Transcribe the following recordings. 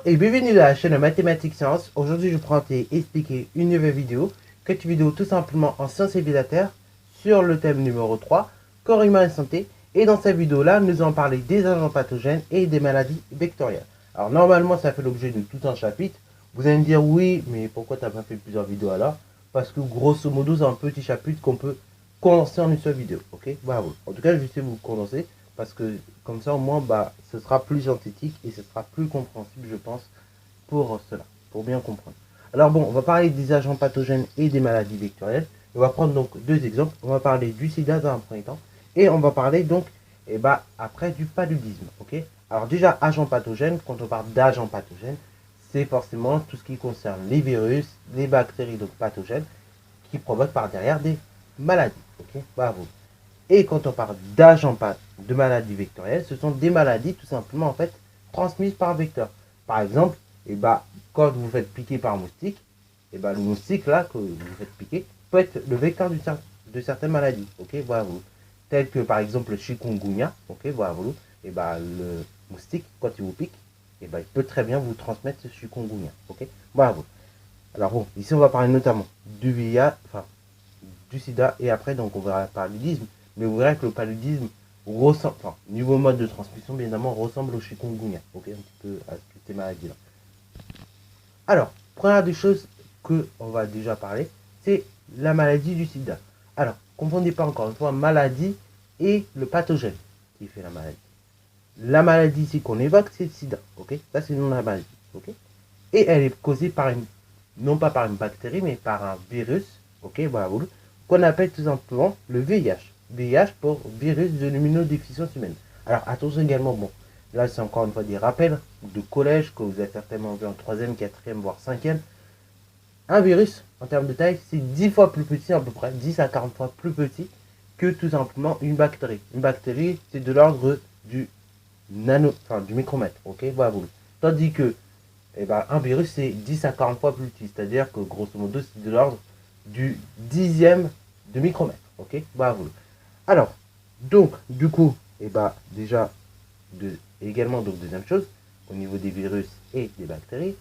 Et bienvenue dans la chaîne Mathématiques Sciences. Aujourd'hui, je vais vous présenter et expliquer une nouvelle vidéo, cette vidéo tout simplement en sciences et vie de la Terre, sur le thème numéro 3, corps humain et santé. Et dans cette vidéo-là, nous allons parler des agents pathogènes et des maladies vectorielles. Alors normalement, ça fait l'objet de tout un chapitre. Vous allez me dire, oui, mais pourquoi tu n'as pas fait plusieurs vidéos alors? Parce que grosso modo, c'est un petit chapitre qu'on peut condenser en une seule vidéo. Ok, bravo. En tout cas, je vais essayer de vous condenser. Parce que comme ça, au moins, ce sera plus synthétique et ce sera plus compréhensible, je pense, pour cela, pour bien comprendre. Alors bon, on va parler des agents pathogènes et des maladies vectorielles. On va prendre donc deux exemples. On va parler du sida dans un premier temps. Et on va parler donc, après du paludisme. Ok. Alors déjà, agents pathogènes, quand on parle d'agents pathogènes, c'est forcément tout ce qui concerne les virus, les bactéries donc pathogènes, qui provoquent par derrière des maladies. Ok. Bravo. Et quand on parle d'agents de maladies vectorielles, ce sont des maladies tout simplement en fait transmises par vecteur. Par exemple, quand vous faites piquer par un moustique, le moustique là que vous faites piquer peut être le vecteur de certaines maladies. Ok, voilà vous. Tel que par exemple le chikungunya. Ok, voilà vous. Le moustique quand il vous pique, il peut très bien vous transmettre ce chikungunya. Ok, voilà vous. Alors bon, ici on va parler notamment du VIH, du sida et après donc on verra le paludisme. Mais vous verrez que le paludisme ressemble, niveau mode de transmission, bien évidemment, ressemble au chikungunya. Ok, un petit peu à toutes ces maladies-là. Alors, première des choses qu'on va déjà parler, c'est la maladie du sida. Alors, confondez pas encore une fois maladie et le pathogène qui fait la maladie. La maladie ici qu'on évoque, c'est le sida. Ok, ça c'est le nom de la maladie. Ok, et elle est causée par non pas par une bactérie, mais par un virus. Ok, voilà, qu'on appelle tout simplement le VIH. VIH pour virus de l'immunodéficience humaine. Alors attention également, bon, là c'est encore une fois des rappels de collège que vous avez certainement vu en 3e, 4e, voire 5e. Un virus, en termes de taille, c'est 10 fois plus petit à peu près, 10 à 40 fois plus petit que tout simplement une bactérie. Une bactérie, c'est de l'ordre du du micromètre, ok, voilà, tandis que un virus c'est 10 à 40 fois plus petit, c'est-à-dire que grosso modo c'est de l'ordre du dixième de micromètre, ok, voilà. Alors, donc, du coup, déjà, également, donc, deuxième chose, au niveau des virus et des bactéries,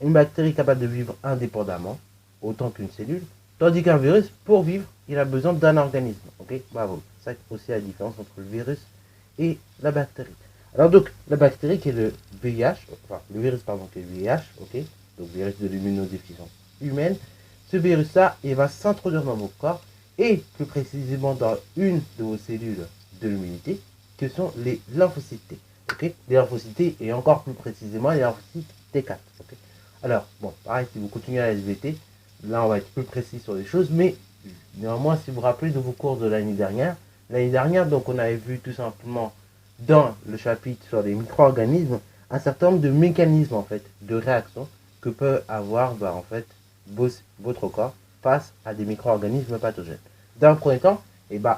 une bactérie est capable de vivre indépendamment, autant qu'une cellule, tandis qu'un virus, pour vivre, il a besoin d'un organisme, ok, bravo. C'est ça aussi la différence entre le virus et la bactérie. Alors, donc, la bactérie qui est le VIH, le virus, pardon, qui est le VIH, ok, donc virus de l'immunodéficience humaine, ce virus-là, il va s'introduire dans vos corps et plus précisément dans une de vos cellules de l'immunité, que sont les lymphocytes T. Okay, les lymphocytes T et encore plus précisément les lymphocytes T4. Okay. Alors, bon, pareil, si vous continuez à la SVT, là on va être plus précis sur les choses, mais néanmoins, si vous vous rappelez de vos cours de l'année dernière, donc on avait vu tout simplement dans le chapitre sur les micro-organismes un certain nombre de mécanismes en fait, de réaction que peut avoir en fait votre corps face à des micro-organismes pathogènes. Dans le premier temps,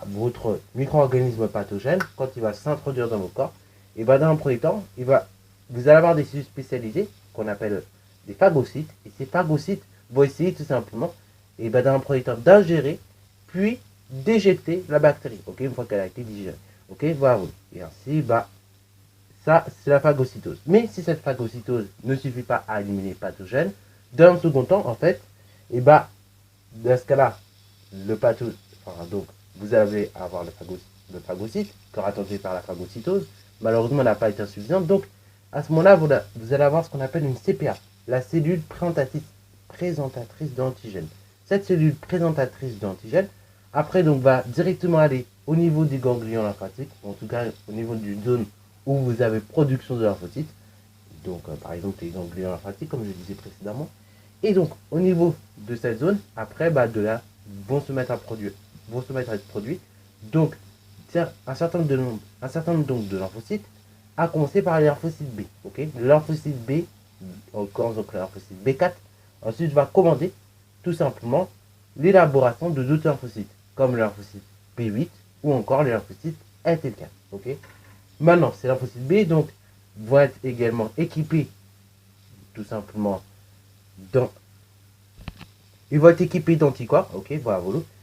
votre micro-organisme pathogène, quand il va s'introduire dans vos corps, dans le premier temps, vous allez avoir des cellules spécialisées qu'on appelle des phagocytes. Et ces phagocytes vont essayer tout simplement, dans le premier temps, d'ingérer, puis d'éjecter la bactérie, ok, une fois qu'elle a été digérée. Ok, voilà. Et ainsi, ça, c'est la phagocytose. Mais si cette phagocytose ne suffit pas à éliminer le pathogène, dans un second temps, en fait, dans ce cas-là, donc, vous allez avoir le phagocyte, corps attendu par la phagocytose, malheureusement, n'a pas été insuffisante. Donc, à ce moment-là, vous allez avoir ce qu'on appelle une CPA, la cellule présentatrice d'antigène. Cette cellule présentatrice d'antigène, après, donc, va directement aller au niveau des ganglions lymphatiques, en tout cas au niveau d'une zone où vous avez production de lymphocytes, donc par exemple les ganglions lymphatiques, comme je disais précédemment. Et donc, au niveau de cette zone, après, de là, vont se mettre à être produits. Donc, un certain nombre donc, de lymphocytes, à commencer par les lymphocytes B. Okay, le lymphocyte B, encore donc le lymphocyte B4, ensuite va commander tout simplement l'élaboration de d'autres lymphocytes, comme le lymphocyte B8 ou encore les lymphocytes LT4. Okay. Maintenant, ces lymphocytes B donc, vont être également équipés tout simplement ils vont être équipés d'anticorps, ok, voilà.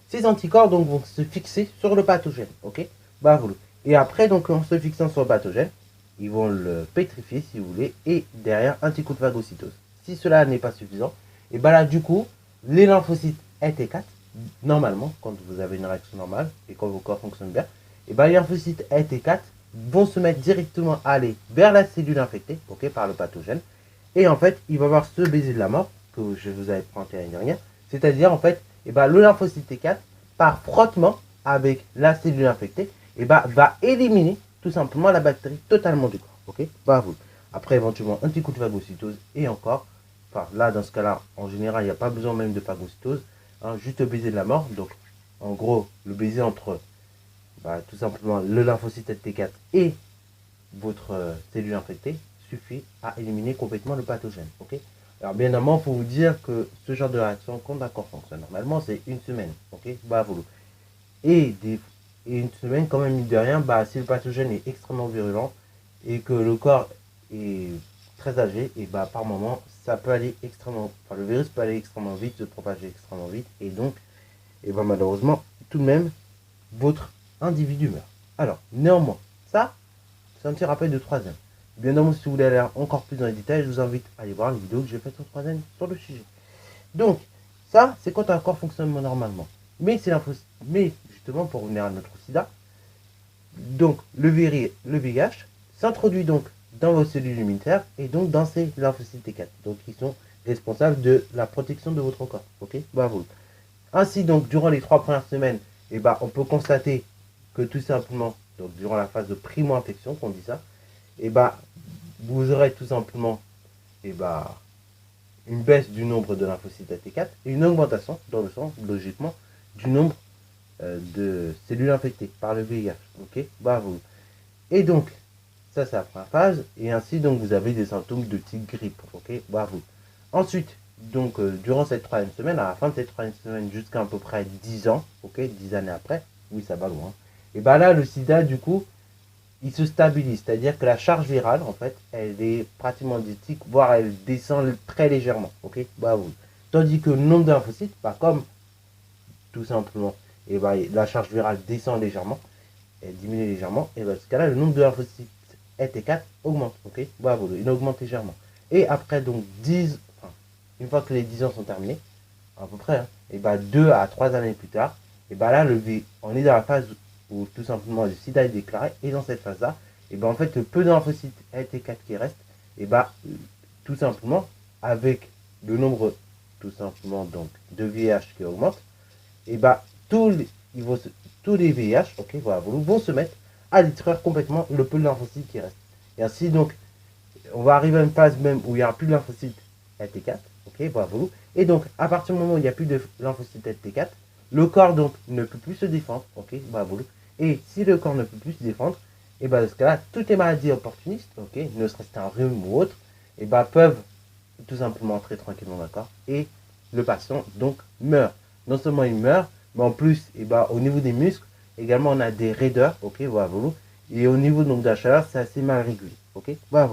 Ces anticorps donc vont se fixer sur le pathogène, ok, voilà. Et après donc en se fixant sur le pathogène, ils vont le pétrifier si vous voulez, et derrière un petit coup de phagocytose. Si cela n'est pas suffisant, et bien là du coup, les lymphocytes LT4, normalement, quand vous avez une réaction normale et quand vos corps fonctionnent bien, et bien les lymphocytes LT4 vont se mettre directement à aller vers la cellule infectée, ok, par le pathogène, et en fait, il va avoir ce baiser de la mort que je vous avais présenté l'année dernière, c'est-à-dire en fait, et ben, le lymphocyte T4, par frottement avec la cellule infectée, et ben, va éliminer tout simplement la bactérie totalement du corps. Ok, bah vous. Après, éventuellement, un petit coup de phagocytose et encore. Enfin, là, dans ce cas-là, en général, il n'y a pas besoin même de phagocytose. Hein, juste le baiser de la mort. Donc, en gros, le baiser entre tout simplement le lymphocyte T4 et votre cellule infectée suffit à éliminer complètement le pathogène. Ok. Alors, bien évidemment, il faut vous dire que ce genre de réaction, quand d'accord fonctionne normalement, c'est une semaine. Ok, bah vous. Et une semaine, quand même, mine de rien, si le pathogène est extrêmement virulent et que le corps est très âgé, et par moment, ça peut aller extrêmement, enfin, le virus peut aller extrêmement vite, se propager extrêmement vite, et donc, malheureusement, tout de même, votre individu meurt. Alors, néanmoins, ça, c'est un petit rappel de troisième. Bien évidemment, si vous voulez aller encore plus dans les détails, je vous invite à aller voir une vidéo que j'ai faite sur troisième sur le sujet. Donc, ça, c'est quand un corps fonctionne normalement. Mais justement, pour revenir à notre sida, donc le VIH s'introduit donc dans vos cellules immunitaires et donc dans ces lymphocytes T4, donc qui sont responsables de la protection de votre corps. Ok, bravo. Ainsi donc, durant les 3 premières semaines, on peut constater que tout simplement, donc durant la phase de primo-infection, qu'on dit ça, vous aurez tout simplement une baisse du nombre de lymphocytes T4 et une augmentation dans le sang, logiquement, du nombre de cellules infectées par le VIH. Ok, bravo. Et donc, ça c'est la première phase, et ainsi donc vous avez des symptômes de type grippe. Ok, bravo. Ensuite, donc durant cette troisième semaine, à la fin de cette troisième semaine, jusqu'à peu près 10 ans, ok, 10 années après, oui ça va loin, et là le sida du coup, il se stabilise, c'est-à-dire que la charge virale, en fait, elle est pratiquement identique, voire elle descend très légèrement, ok, bravo. Tandis que le nombre de lymphocytes, comme tout simplement, la charge virale descend légèrement, elle diminue légèrement, et dans ce cas-là, le nombre de lymphocytes T4 augmente, ok, bravo, il augmente légèrement. Et après donc 10, enfin, une fois que les 10 ans sont terminés, à peu près, hein, 2 à 3 années plus tard, là, on est dans la phase où tout simplement le sida est déclaré, et dans cette phase-là, en fait, le peu de lymphocytes T4 qui reste, tout simplement, avec le nombre, tout simplement, donc, de VIH qui augmente, tous les, tous les VIH, ok, voilà, vont se mettre à détruire complètement le peu de lymphocytes qui reste. Et ainsi, donc, on va arriver à une phase même où il n'y aura plus de lymphocytes LT4, ok, voilà, et donc, à partir du moment où il n'y a plus de lymphocytes LT4, le corps, donc, ne peut plus se défendre, ok, voilà, et si le corps ne peut plus se défendre, et dans ce cas-là, toutes les maladies opportunistes, ok, ne serait-ce qu'un rhume ou autre, peuvent tout simplement entrer tranquillement d'accord, et le patient, donc, meurt. Non seulement il meurt, mais en plus, au niveau des muscles, également, on a des raideurs, ok, voilà, et au niveau donc, de la chaleur, c'est assez mal régulé, ok, voilà.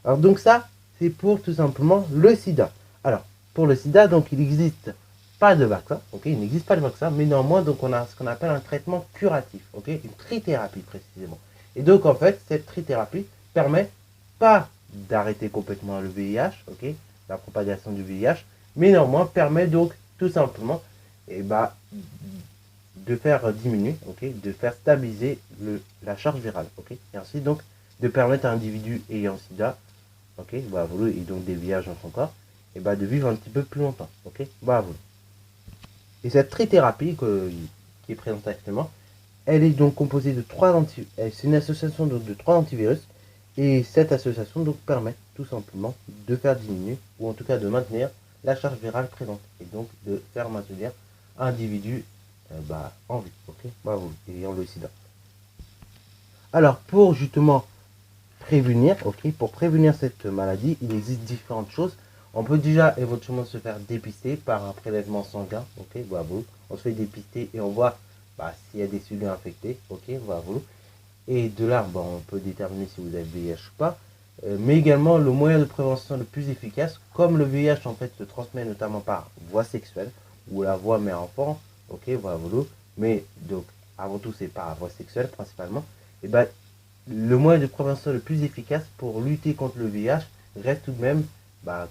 Alors, donc, ça, c'est pour tout simplement le sida. Alors, pour le sida, donc, il n'existe pas de vaccin, ok, il n'existe pas de vaccin, mais néanmoins, donc, on a ce qu'on appelle un traitement curatif, ok, une trithérapie précisément. Et donc, en fait, cette trithérapie permet pas d'arrêter complètement le VIH, ok, la propagation du VIH, mais néanmoins permet donc tout simplement de faire diminuer, ok, de faire stabiliser la charge virale, ok, et ainsi donc de permettre à un individu ayant sida, ok, et donc des VIH dans son corps, de vivre un petit peu plus longtemps, ok, et cette trithérapie qui est présente actuellement, elle est donc composée de c'est une association de 3 antivirus, et cette association donc permet tout simplement de faire diminuer, ou en tout cas de maintenir la charge virale présente, et donc de faire maintenir l'individu en vie, ok, ayant le sida. Alors pour justement prévenir, ok, pour prévenir cette maladie, il existe différentes choses. On peut déjà éventuellement se faire dépister par un prélèvement sanguin, ok, on se fait dépister et on voit s'il y a des cellules infectées, ok, et de là, on peut déterminer si vous avez VIH ou pas. Mais également, le moyen de prévention le plus efficace, comme le VIH en fait se transmet notamment par voie sexuelle ou la voie mère-enfant, ok, mais donc avant tout c'est par voie sexuelle principalement, et le moyen de prévention le plus efficace pour lutter contre le VIH reste tout de même,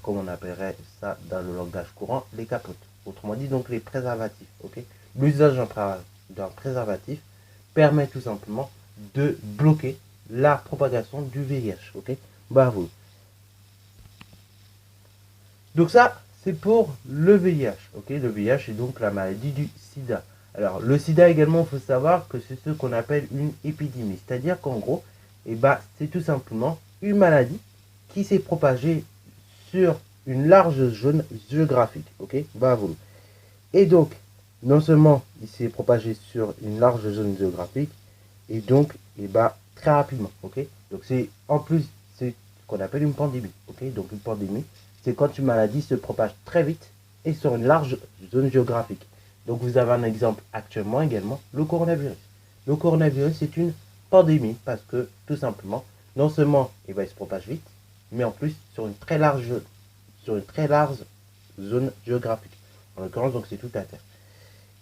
comme on appellerait ça dans le langage courant, les capotes. Autrement dit, donc les préservatifs. L'usage d'un préservatif permet tout simplement de bloquer la propagation du VIH. Bravo. Donc ça, c'est pour le VIH. Le VIH est donc la maladie du sida. Alors, le sida également, il faut savoir que c'est ce qu'on appelle une épidémie. C'est-à-dire qu'en gros, c'est tout simplement une maladie qui s'est propagée sur une large zone géographique. Bravo. Et donc, non seulement il s'est propagé sur une large zone géographique, et donc, très rapidement. Donc, en plus, c'est ce qu'on appelle une pandémie. Donc, une pandémie, c'est quand une maladie se propage très vite et sur une large zone géographique. Donc vous avez un exemple actuellement également, le coronavirus. Le coronavirus est une pandémie parce que tout simplement, non seulement il se propage vite, mais en plus sur une très large zone géographique. En l'occurrence, donc c'est toute la Terre.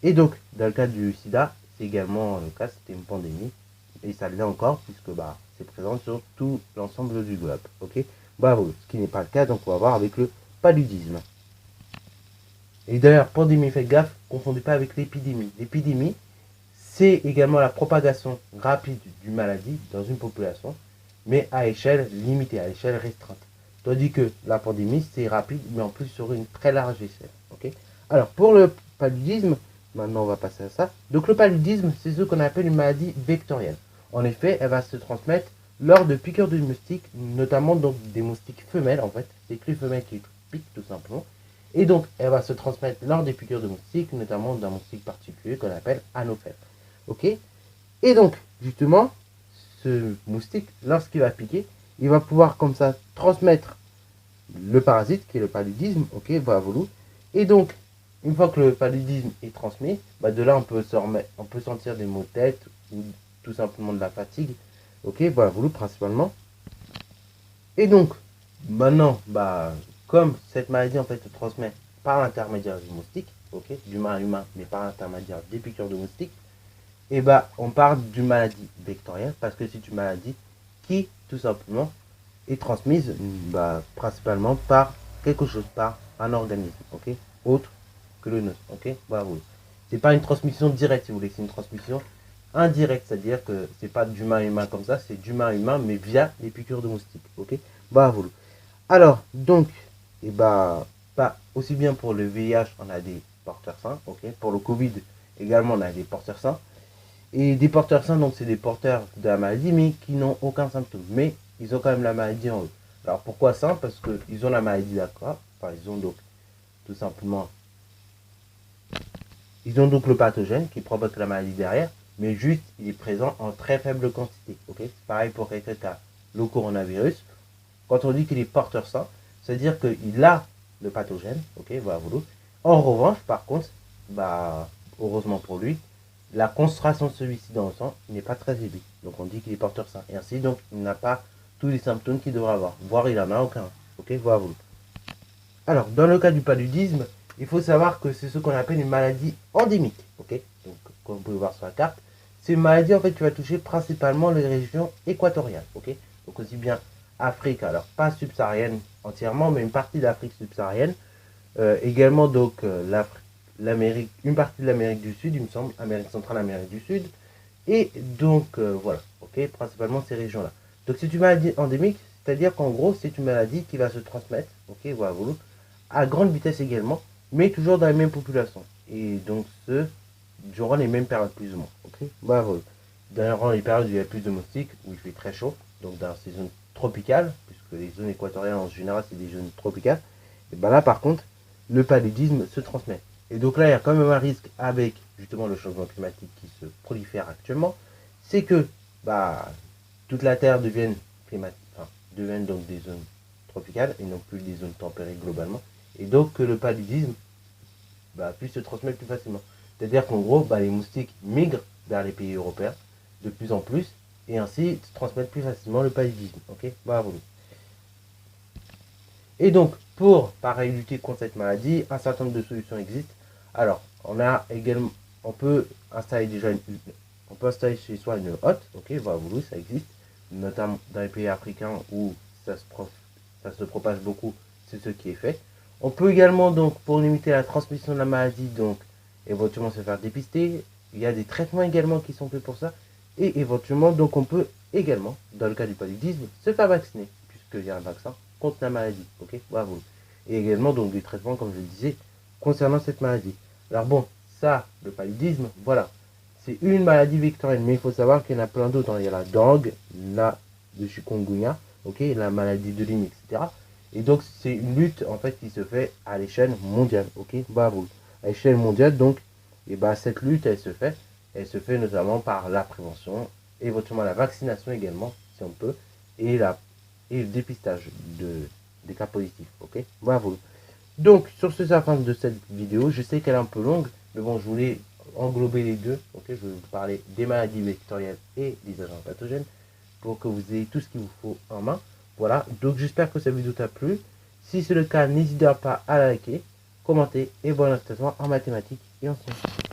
Et donc, dans le cas du sida, c'est également le cas, c'était une pandémie. Et ça l'est encore, puisque c'est présent sur tout l'ensemble du globe. Bravo, ce qui n'est pas le cas, donc on va voir avec le paludisme. Et d'ailleurs, pandémie, faites gaffe, ne confondez pas avec l'épidémie. L'épidémie, c'est également la propagation rapide d'une maladie dans une population, mais à échelle limitée, à échelle restreinte. Tandis que la pandémie, c'est rapide, mais en plus sur une très large échelle. Alors, pour le paludisme, maintenant on va passer à ça. Donc le paludisme, c'est ce qu'on appelle une maladie vectorielle. En effet, elle va se transmettre lors de piqûres de moustiques, notamment donc des moustiques femelles en fait. C'est que les femelles qui piquent tout simplement. Et donc, elle va se transmettre lors des piqûres de moustiques, notamment d'un moustique particulier qu'on appelle Anophèle. Et donc, justement, ce moustique, lorsqu'il va piquer, il va pouvoir comme ça transmettre le parasite, qui est le paludisme, voilà. Et donc, une fois que le paludisme est transmis, de là, on peut sentir des maux de tête ou tout simplement de la fatigue. Voilà, principalement. Et donc, maintenant, comme cette maladie en fait se transmet par l'intermédiaire du moustique, d'humain à humain, mais par l'intermédiaire des piqûres de moustiques, on parle d'une maladie vectorielle parce que c'est une maladie qui, tout simplement, est transmise principalement par quelque chose, par un organisme, autre que le nôtre, voilà. C'est pas une transmission directe, si vous voulez, c'est une transmission indirecte, c'est-à-dire que c'est pas d'humain à humain comme ça, c'est d'humain à humain, mais via les piqûres de moustiques, voilà. Alors, donc, pas aussi bien pour le VIH, on a des porteurs sains, pour le Covid également, on a des porteurs sains. Et des porteurs sains, donc c'est des porteurs de la maladie, mais qui n'ont aucun symptôme. Mais ils ont quand même la maladie en eux. Alors pourquoi sains? Parce qu'ils ont la maladie d'accord. Enfin, ils ont donc tout simplement. Ils ont donc le pathogène qui provoque la maladie derrière, mais juste il est présent en très faible quantité. C'est pareil pour quelqu'un qui a le coronavirus. Quand on dit qu'il est porteur sain, c'est-à-dire qu'il a le pathogène. Voilà. En revanche, par contre, heureusement pour lui, la concentration de celui-ci dans le sang n'est pas très élevée. Donc on dit qu'il est porteur sain. Et ainsi, donc, il n'a pas tous les symptômes qu'il devrait avoir. Voire il n'en a aucun. Voilà. Alors, dans le cas du paludisme, il faut savoir que c'est ce qu'on appelle une maladie endémique. Donc, comme vous pouvez voir sur la carte, c'est une maladie en fait qui va toucher principalement les régions équatoriales. Donc aussi bien Afrique, alors pas subsaharienne entièrement, mais une partie d'Afrique subsaharienne. Également donc l'Amérique, une partie de l'Amérique du Sud, il me semble, Amérique centrale, Amérique du Sud. Et donc voilà, principalement ces régions-là. Donc c'est une maladie endémique, c'est-à-dire qu'en gros c'est une maladie qui va se transmettre, voilà, à grande vitesse également, mais toujours dans les mêmes populations. Et donc durant les mêmes périodes plus ou moins. Voilà. Durant les périodes où il y a plus de moustiques, où il fait très chaud, donc dans ces zones tropicales, puisque les zones équatoriales en général c'est des zones tropicales, et là par contre, le paludisme se transmet. Et donc là, il y a quand même un risque avec justement le changement climatique qui se prolifère actuellement, c'est que toute la Terre devienne donc des zones tropicales et non plus des zones tempérées globalement. Et donc que le paludisme puisse se transmettre plus facilement. C'est-à-dire qu'en gros, les moustiques migrent vers les pays européens de plus en plus et ainsi se transmettent plus facilement le paludisme. Voilà. Et donc, pour lutter contre cette maladie, un certain nombre de solutions existent. Alors, on peut installer chez soi une hotte, voilà, ça existe. notamment dans les pays africains où ça se propage beaucoup, c'est ce qui est fait. On peut également, donc, pour limiter la transmission de la maladie, donc, éventuellement se faire dépister. Il y a des traitements également qui sont faits pour ça. Et éventuellement, donc, on peut également, dans le cas du paludisme, se faire vacciner, puisqu'il y a un vaccin contre la maladie. Ok, bravo. Et également, donc, des traitements, comme je le disais, concernant cette maladie. Alors bon, ça, le paludisme, voilà. C'est une maladie vectorielle, mais il faut savoir qu'il y en a plein d'autres. Il y a la dengue, le chikungunya, ok, la maladie de Lyme, etc. Et donc, c'est une lutte, en fait, qui se fait à l'échelle mondiale, ok, bravo. À l'échelle mondiale, donc, et bah, cette lutte, elle se fait notamment par la prévention, éventuellement la vaccination également, si on peut, et le dépistage des cas positifs, ok, bravo. Donc, sur ce, c'est la fin de cette vidéo. Je sais qu'elle est un peu longue, mais bon, je voulais englober les deux, ok, je vais vous parler des maladies vectorielles et des agents pathogènes, pour que vous ayez tout ce qu'il vous faut en main. Voilà, donc j'espère que cette vidéo t'a plu. Si c'est le cas, n'hésitez pas à la liker, commenter et bon entraînement en mathématiques et en sciences.